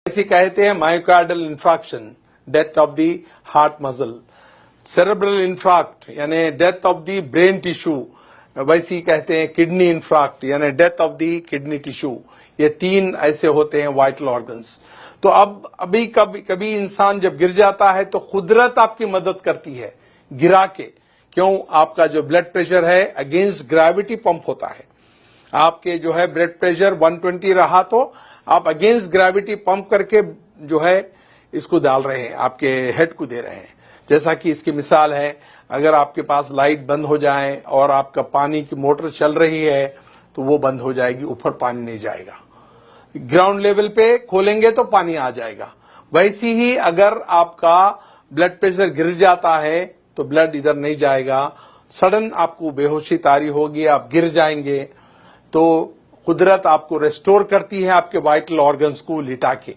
इसे कहते हैं myocardial infarction, death of the heart muscle. Cerebral infarct यानी death of the brain tissue, वैसे ही कहते हैं किडनी इंफ्रैक्ट यानी death of the kidney tissue. ये तीन ऐसे होते हैं वाइटल ऑर्गन्स। तो अब अभी कभी कभी इंसान जब गिर जाता है तो कुदरत आपकी मदद करती है गिरा के। क्यों? आपका जो ब्लड प्रेशर है अगेंस्ट ग्रेविटी पंप होता है। आपके जो है ब्लड प्रेशर 120 रहा तो आप अगेंस्ट ग्रेविटी पंप करके जो है इसको डाल रहे हैं, आपके हेड को दे रहे हैं। जैसा कि इसकी मिसाल है, अगर आपके पास लाइट बंद हो जाए और आपका पानी की मोटर चल रही है तो वो बंद हो जाएगी, ऊपर पानी नहीं जाएगा। ग्राउंड लेवल पे खोलेंगे तो पानी आ जाएगा। वैसी ही अगर आपका ब्लड प्रेशर गिर जाता है तो ब्लड इधर नहीं जाएगा, सडन आपको बेहोशी तारी होगी, आप गिर जाएंगे। तो कुदरत आपको रेस्टोर करती है आपके वाइटल ऑर्गन्स को लिटा के।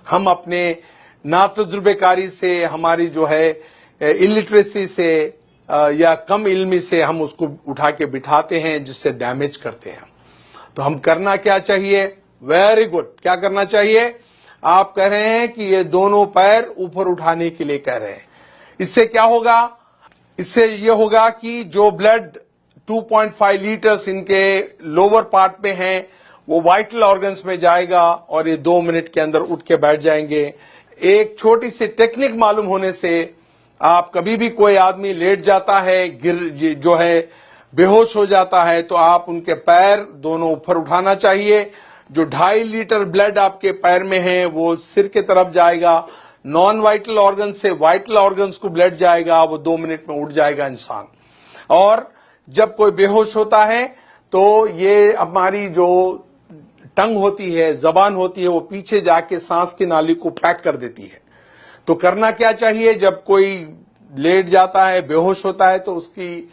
हम अपने नातजुर्बेकारी से, हमारी जो है इलिटरेसी से या कम इल्मी से हम उसको उठा के बिठाते हैं, जिससे डैमेज करते हैं। तो हम करना क्या चाहिए? Very good. क्या करना चाहिए? आप कह रहे हैं कि ये दोनों पैर ऊपर उठाने के लिए कह रहे हैं। इससे क्या होगा? इससे ये होगा कि जो ब्लड 2.5 लीटर्स इनके लोअर पार्ट में है वो वाइटल ऑर्गन्स में जाएगा और ये 2 मिनट के अंदर उठ के बैठ जाएंगे। एक छोटी सी टेक्निक मालूम होने से आप कभी भी कोई आदमी लेट जाता है, गिर जो है बेहोश हो जाता है, तो आप उनके पैर दोनों ऊपर उठाना चाहिए। जो 2.5 लीटर ब्लड आपके पैर में है वो सिर के तरफ जाएगा। नॉन वाइटल ऑर्गन से वाइटल ऑर्गन्स को ब्लड जाएगा, वो 2 मिनट में उठ जाएगा इंसान। और जब कोई बेहोश होता है तो ये हमारी जो टंग होती है, जबान होती है, वो पीछे जाके सांस की नाली को पैक कर देती है। तो करना क्या चाहिए? जब कोई लेट जाता है, बेहोश होता है, तो उसकी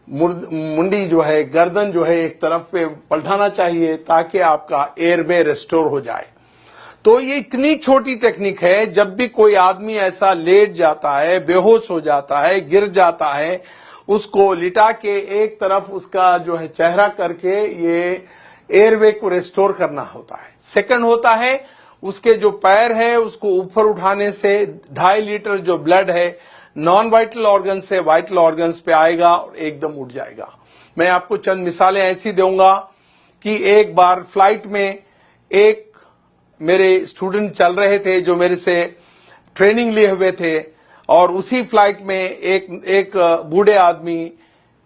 मुंडी जो है, गर्दन जो है एक तरफ पे पलटाना चाहिए ताकि आपका एयरवे रेस्टोर हो जाए। तो ये इतनी छोटी टेक्निक है, जब भी कोई आदमी ऐसा लेट जाता है, बेहोश हो जाता है, गिर जाता है, उसको लिटा के एक तरफ उसका जो है चेहरा करके ये एयरवे को रेस्टोर करना होता है। सेकंड होता है उसके जो पैर है उसको ऊपर उठाने से 2.5 लीटर जो ब्लड है नॉन वाइटल ऑर्गन से वाइटल ऑर्गन्स पे आएगा और एकदम उठ जाएगा। मैं आपको चंद मिसालें ऐसी दूंगा कि एक बार फ्लाइट में एक मेरे स्टूडेंट चल रहे थे जो मेरे से ट्रेनिंग लिए हुए थे, और उसी फ्लाइट में एक बूढ़े आदमी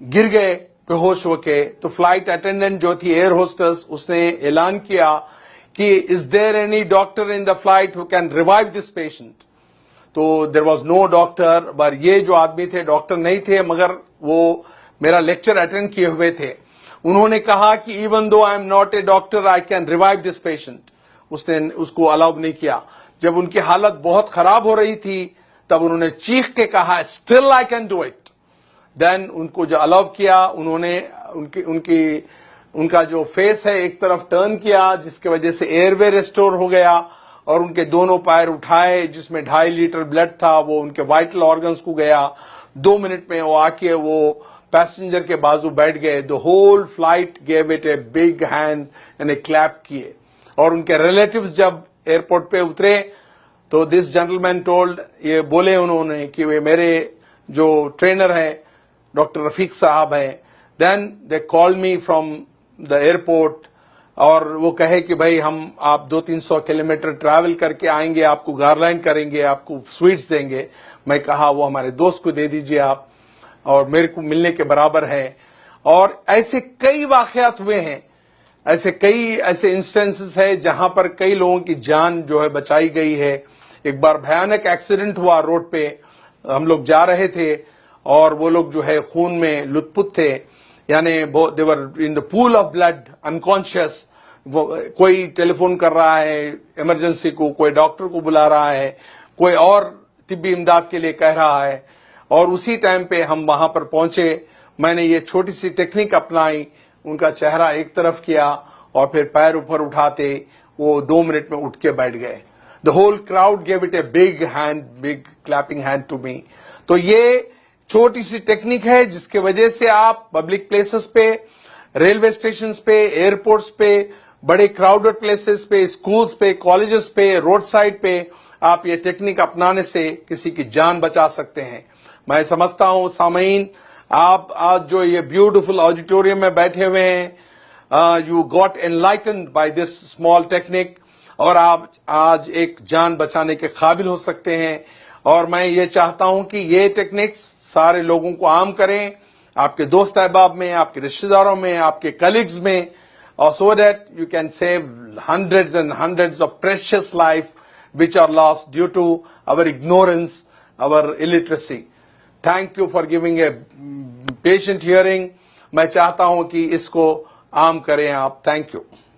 गिर गए बेहोश होके। तो फ्लाइट अटेंडेंट जो थी, एयर होस्टेस, उसने ऐलान किया कि is there any doctor in the flight who can revive this patient. तो देयर वाज नो डॉक्टर, पर ये जो आदमी थे डॉक्टर नहीं थे, मगर वो मेरा लेक्चर अटेंड किए हुए थे। उन्होंने कहा कि even though I am not a doctor I can revive this patient. उसने उसको अलाउ नहीं किया। जब उनकी हालत बहुत खराब हो रही थी तब उन्होंने चीख के कहा still I can do it. Then उनको जो अलाउ किया, उन्होंने उनका जो फेस है एक तरफ टर्न किया, जिसकी वजह से एयरवे रेस्टोर हो गया, और उनके दोनों पैर उठाए जिसमें 2.5 लीटर ब्लड था वो उनके वाइटल ऑर्गन्स को गया। 2 मिनट में वो आके वो पैसेंजर के बाजू बैठ गए। The whole flight gave it a big hand and a clap किए। और उनके रिलेटिव्स जब एयरपोर्ट पे उतरे तो दिस जेंटलमैन टोल्ड, ये बोले उन्होंने कि वे मेरे जो ट्रेनर हैं डॉक्टर रफीक साहब हैं। Then they called me from the airport, और वो कहे कि भाई हम आप 200-300 किलोमीटर ट्रैवल करके आएंगे, आपको गारलैंड करेंगे, आपको स्वीट्स देंगे। मैं कहा वो हमारे दोस्त को दे दीजिए आप, और मेरे को मिलने के बराबर है। और ऐसे कई वाकयात हुए हैं, ऐसे इंस्टेंसेस है जहां पर कई लोगों की जान जो है बचाई गई है। एक बार भयानक एक्सीडेंट हुआ रोड पे, हम लोग जा रहे थे और वो लोग जो है खून में लुथपुथ थे, यानी they were in the pool of blood unconscious. कोई टेलीफोन कर रहा है इमरजेंसी को, कोई डॉक्टर को बुला रहा है, कोई और तिब्बी इमदाद के लिए कह रहा है, और उसी टाइम पे हम वहां पर पहुंचे। मैंने ये छोटी सी टेक्निक अपनाई, उनका चेहरा एक तरफ किया और फिर पैर ऊपर उठाते वो 2 मिनट में उठ के बैठ गए। The whole crowd gave it a big clapping hand to me. तो ये छोटी सी टेक्निक है जिसके वजह से आप पब्लिक प्लेसेस पे, रेलवे स्टेशन पे, एयरपोर्ट्स पे बड़े क्राउडेड प्लेसेस पे, स्कूल्स पे, कॉलेजेस पे, रोड साइड पे आप ये टेक्निक अपनाने से किसी की जान बचा सकते हैं। मैं समझता हूं सामीन, आप आज जो ये ब्यूटीफुल ऑडिटोरियम में बैठे हुए हैं, you got enlightened by this small technique, और आप आज एक जान बचाने के काबिल हो सकते हैं। और मैं ये चाहता हूं कि ये टेक्निक्स सारे लोगों को आम करें, आपके दोस्त अहबाब में, आपके रिश्तेदारों में, आपके कलीग्स में, और so that you can save hundreds and hundreds of precious life which are lost due to our ignorance, our illiteracy. Thank you for giving a patient hearing. मैं चाहता हूं कि इसको आम करें आप। Thank you.